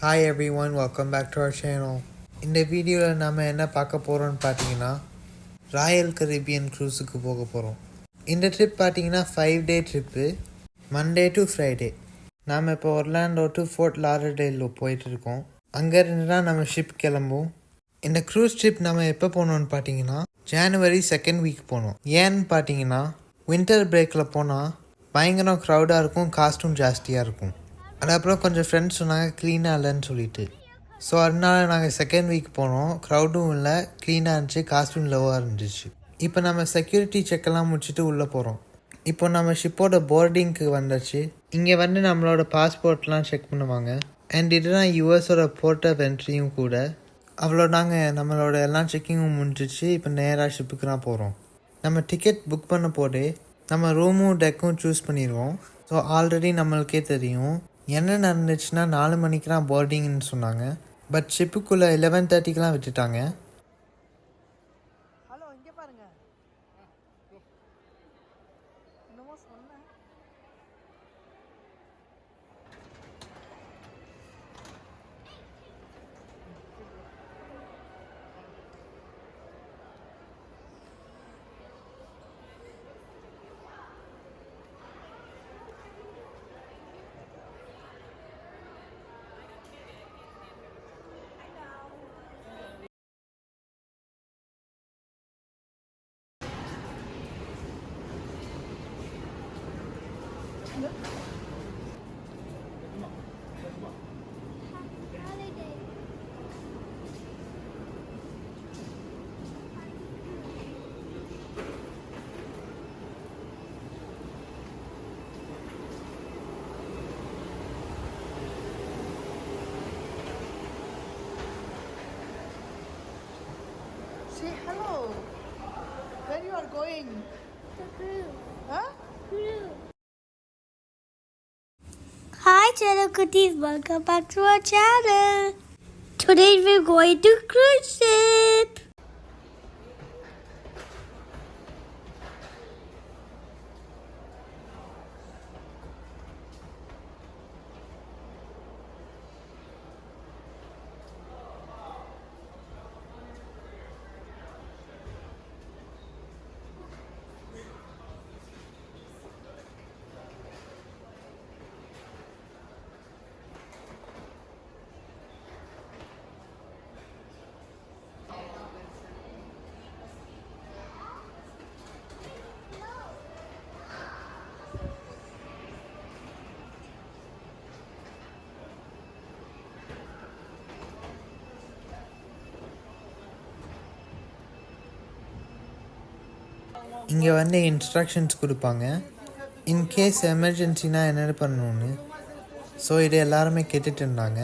Hi everyone, welcome back to our channel. இந்த வீடியோவில் நம்ம என்ன பார்க்க போகிறோம்னு பார்த்தீங்கன்னா ராயல் கரீபியன் க்ரூஸுக்கு போக போகிறோம். இந்த ட்ரிப் பார்த்தீங்கன்னா 5-day trip, Monday to Friday. நாம் இப்போ ஒர்லாண்டோ டு ஃபோர்ட் லாடர்டேல் போயிட்டுருக்கோம். அங்கேருந்து தான் நம்ம ஷிப் கிளம்பும். இந்த க்ரூஸ் ட்ரிப் நம்ம எப்போ போனோம்னு பார்த்தீங்கன்னா ஜனவரி 2nd வீக் போனோம். ஏன்னு பார்த்தீங்கன்னா வின்டர் பிரேக்கில் போனால் பயங்கரம் க்ரௌடாக இருக்கும், காஸ்ட்டும் ஜாஸ்தியாக இருக்கும். அதுக்கப்புறம் கொஞ்சம் ஃப்ரெண்ட்ஸ் சொன்னாங்க க்ளீனாக இல்லைன்னு சொல்லிட்டு. ஸோ அதனால நாங்கள் 2nd வீக் போனோம். க்ரௌடும் இல்லை, க்ளீனாக இருந்துச்சு, காஸ்ட்யூம் லோவாக இருந்துச்சு. இப்போ நம்ம செக்யூரிட்டி செக்கெல்லாம் முடிச்சுட்டு உள்ளே போகிறோம். இப்போ நம்ம ஷிப்போட போர்டிங்க்கு வந்துச்சு. இங்கே வந்து நம்மளோட பாஸ்போர்ட்லாம் செக் பண்ணுவாங்க. அண்ட் இதுதான் யூஎஸோட போர்ட் ஆஃப் என்ட்ரியும் கூட. அவ்வளோ நாங்கள் நம்மளோட எல்லா செக்கிங்கும் முடிஞ்சிச்சு. இப்போ நேராக ஷிப்புக்கு தான் போகிறோம். நம்ம டிக்கெட் புக் பண்ண போதே நம்ம ரூமும் டெக்கும் சூஸ் பண்ணிடுவோம். ஸோ ஆல்ரெடி நம்மளுக்கே தெரியும் என்ன நடந்துச்சுன்னா 4 மணிக்கெலாம் போர்டிங்னு சொன்னாங்க. பட் ஷிப்புக்குள்ளே 11:30க்கெலாம் விட்டுட்டாங்க. ஹலோ, இங்கே பாருங்க. என்னமோ சொன்னேன். Say hello. Where you are going? The crew. Huh? Crew. Hi, channel cuties. Welcome back to our channel. Today we're going to cruise ship. இங்கே வந்து இன்ஸ்ட்ரக்ஷன்ஸ் கொடுப்பாங்க, இன்கேஸ் எமர்ஜென்சினா என்ன பண்ணணும்னு. ஸோ இதை எல்லாருமே கேட்டுட்டு இருந்தாங்க.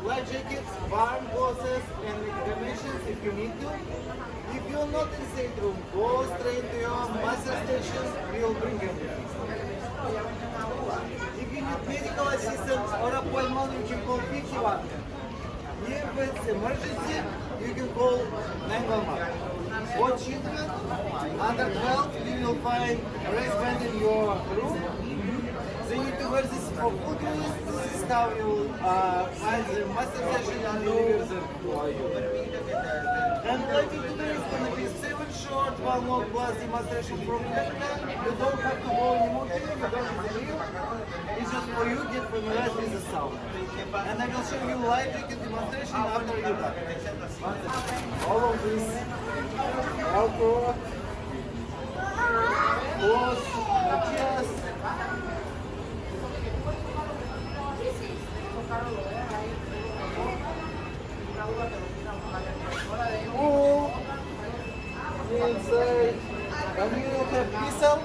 Life jackets, warm clothes, and accommodations if you need to. If you're not in stateroom, go straight to your master station. We'll bring everything. If you need medical assistance or appointment, you can call 51. If it's emergency, you can call 911. For children under 12, you will find a wristband in your room. They need to wear this for food use. This is how you find the master session and deliver them to you. And lighting today is going to be 7 short, 1 long plus demonstration from America. You don't have to go anymore here, you don't have to leave. It's just for you, get familiarized with the sound. And I will show you live jacket demonstration after you're done. All of this alcohol, clothes, chairs. Pull inside, and you will have pistol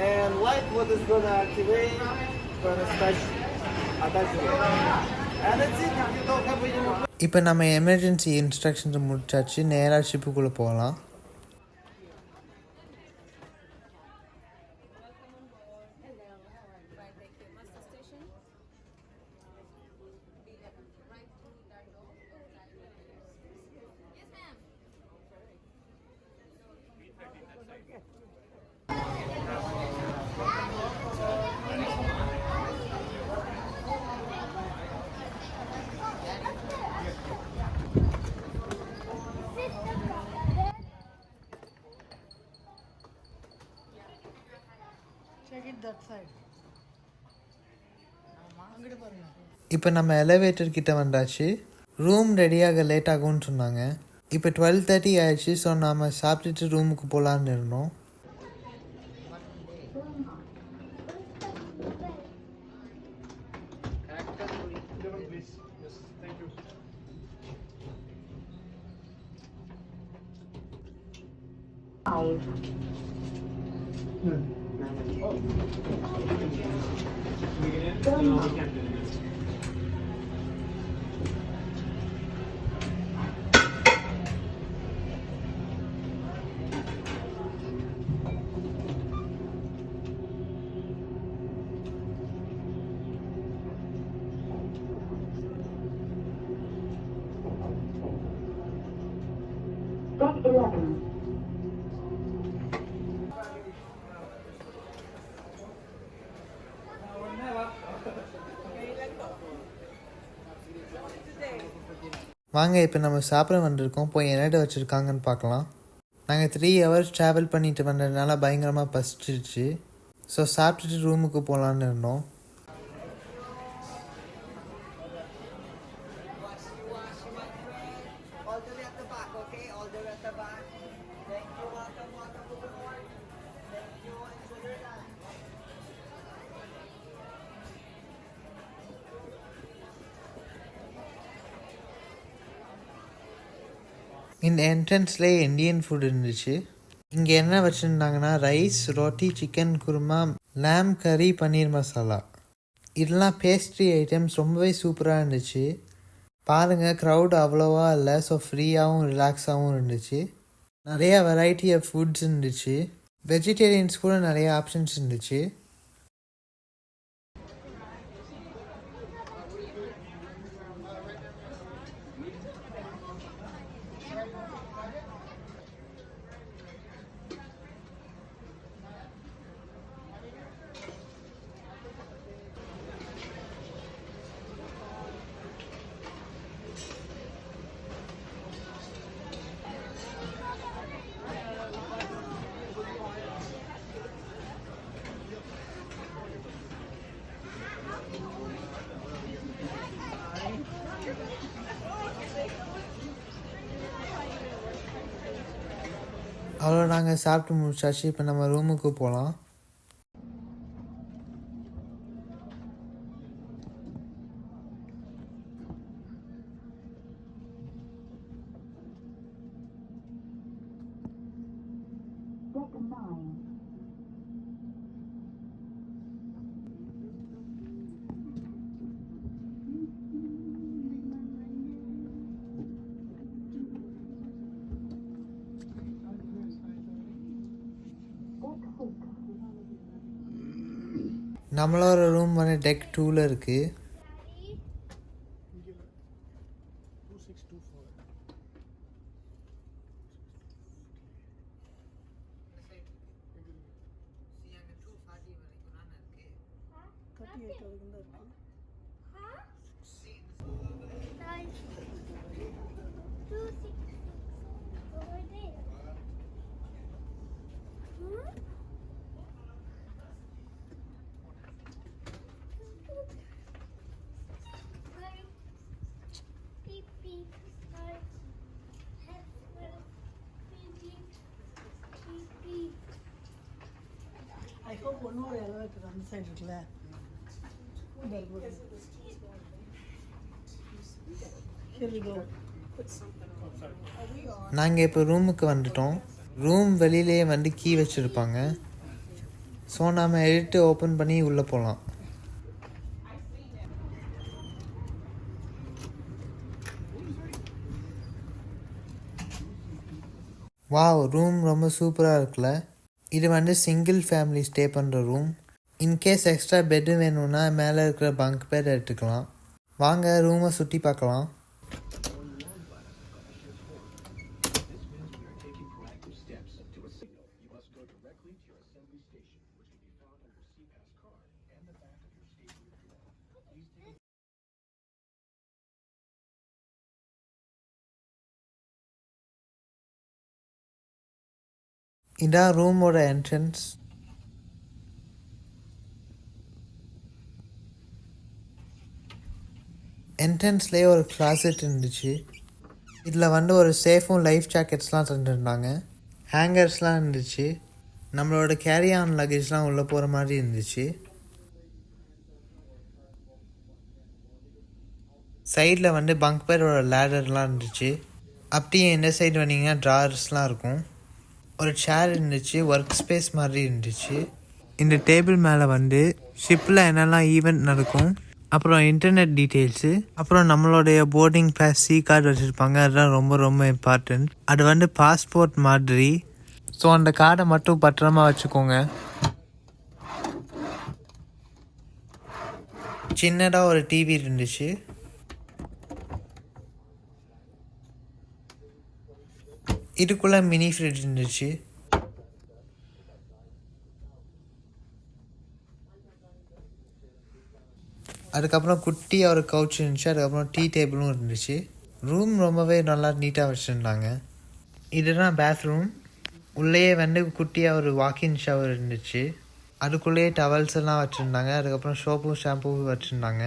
and light. What is gonna activate? Gonna attach it, and that's it. You don't have any more. இப்போ நம்ம emergency instructions முடிச்சாச்சு. நேராக ஷிப்புக்குள்ளே போகலாம். Check it that side. அங்கிட்டு பாருங்க. இப்போ நம்ம elevator கிட்ட வந்தாச்சு. ரூம் ரெடியாக லேட் ஆகும்னு சொன்னாங்க. இப்போ 12:30 ஆயிடுச்சு. ஸோ நாம் சாப்பிட்டுட்டு ரூமுக்கு போகலான்னு இருந்தோம். வாங்க இப்போ நம்ம சாப்பிட வந்திருக்கோம். போய் என்னட்ட வச்சுருக்காங்கன்னு பார்க்கலாம். நாங்கள் 3 hours ட்ராவல் பண்ணிட்டு வந்ததுனால பயங்கரமாக பசிச்சிருச்சு. ஸோ சாப்பிட்டுட்டு ரூமுக்கு போகலான்னு இருந்தோம். All the way at the back, okay? All the way at the back. Thank you, welcome, welcome to the morning. Thank you, enjoy your time. இந்த என்ட்ரன்ஸ்லேயே இந்தியன் ஃபுட் இருந்துச்சு. இங்கே என்ன வச்சுருந்தாங்கன்னா ரைஸ், ரொட்டி, சிக்கன் குருமா, லேம் கறி, பன்னீர் மசாலா, இதெல்லாம் பேஸ்ட்ரி ஐட்டம்ஸ் ரொம்பவே சூப்பராக இருந்துச்சு. பாருங்கள், க்ரௌட் அவ்வளோவா இல்லை. ஸோ ஃப்ரீயாகவும் ரிலாக்ஸாகவும் இருந்துச்சு. நிறையா வெரைட்டி ஆஃப் ஃபுட்ஸ் இருந்துச்சு. வெஜிடேரியன்ஸ் கூட நிறைய ஆப்ஷன்ஸ் இருந்துச்சு. அவ்வளோ நாங்கள் சாப்பிட்டு முடிச்சாச்சு. இப்போ நம்ம ரூமுக்கு போகலாம். நம்மளோட ரூம் வந்து டெக் 2ல் இருக்குது. I hope one more elevator on the side இருக்குல்ல. Here we go. நாங்கள் இப்போ ரூமுக்கு வந்துட்டோம். ரூம் வெளியிலேயே வந்து கீ வச்சுருப்பாங்க. ஸோ நாம் எடுத்து ஓப்பன் பண்ணி உள்ளே போகலாம். வாவ், ரூம் ரொம்ப சூப்பராக இருக்குல்ல. இது வந்து சிங்கிள் ஃபேமிலி ஸ்டே பண்ணுற ரூம். இன்கேஸ் எக்ஸ்ட்ரா பெட்டு வேணும்னா மேலே இருக்கிற பங்க் பெட் எடுத்துக்கலாம். வாங்க ரூமை சுற்றி பார்க்கலாம். இதான் ரூமோட என்ட்ரன்ஸ். என்ட்ரன்ஸ்லேயே ஒரு கிளாசெட் இருந்துச்சு. இதில் ஒரு சேஃபும் லைஃப் ஜாக்கெட்ஸ்லாம் தந்துருந்தாங்க. ஹேங்கர்ஸ்லாம் இருந்துச்சு. நம்மளோட கேரி ஆன் லக்கேஜ்லாம் உள்ளே போகிற மாதிரி இருந்துச்சு. சைடில் பங்க் பெட்டோட லேடர்லாம் இருந்துச்சு. அப்படியே இந்த சைடு வந்தீங்கன்னா ட்ராயர்ஸ்லாம் இருக்கும். ஒரு சேர் இருந்துச்சு, ஒர்க் ஸ்பேஸ் மாதிரி இருந்துச்சு. இந்த டேபிள் மேலே ஷிப்பில் என்னெல்லாம் ஈவெண்ட் நடக்கும், அப்புறம் இன்டர்நெட் டீட்டெயில்ஸு, அப்புறம் நம்மளுடைய போர்டிங் பாஸ் சி கார்டு வச்சுருப்பாங்க. அதுதான் ரொம்ப ரொம்ப இம்பார்ட்டன்ட். அது பாஸ்போர்ட் மாதிரி. ஸோ அந்த கார்டை மட்டும் பத்திரமா வச்சுக்கோங்க. சின்னதாக ஒரு டிவி இருந்துச்சு. இதுக்குள்ளே மினி ஃப்ரிட்ஜ் இருந்துச்சு. அதுக்கப்புறம் குட்டியாக ஒரு கவுச் இருந்துச்சு. அதுக்கப்புறம் டீ டேபிளும் இருந்துச்சு. ரூம் ரொம்பவே நல்லா நீட்டாக வச்சுருந்தாங்க. இதுதான் பாத்ரூம். உள்ளேயே குட்டியாக ஒரு வாக்கின் ஷவர் இருந்துச்சு. அதுக்குள்ளேயே டவல்ஸ் எல்லாம் வச்சுருந்தாங்க. அதுக்கப்புறம் சோப்பும் ஷாம்புவும் வச்சுருந்தாங்க.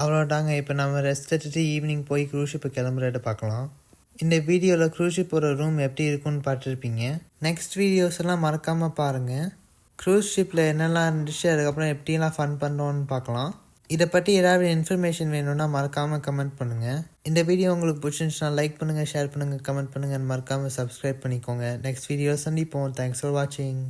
அவ்வளோதாங்க. இப்போ நம்ம ரெஸ்ட் எடுத்துட்டு ஈவினிங் போய் க்ரூஸ் ஷிப்பு கிளம்புறத பார்க்கலாம். இந்த வீடியோவில் க்ரூஸ் ஷிப்போட ரூம் எப்படி இருக்குன்னு பார்த்துருப்பீங்க. நெக்ஸ்ட் வீடியோஸ் எல்லாம் மறக்காமல் பாருங்கள். க்ரூஸ் ஷிப்பில் என்னெல்லாம் இருந்துச்சு, அதுக்கப்புறம் எப்படிலாம் ஃபன் பண்ணோன்னு பார்க்கலாம். இதை பற்றி ஏதாவது இன்ஃபர்மேஷன் வேணும்னா மறக்காமல் கமெண்ட் பண்ணுங்கள். இந்த வீடியோ உங்களுக்கு பிடிச்சிருந்துச்சுன்னா லைக் பண்ணுங்கள், ஷேர் பண்ணுங்கள், கமெண்ட் பண்ணுங்கள், மறக்காமல் சப்ஸ்கிரைப் பண்ணிக்கோங்க. நெக்ஸ்ட் வீடியோ சந்திப்போம். தேங்க்ஸ் ஃபார் வாட்சிங்.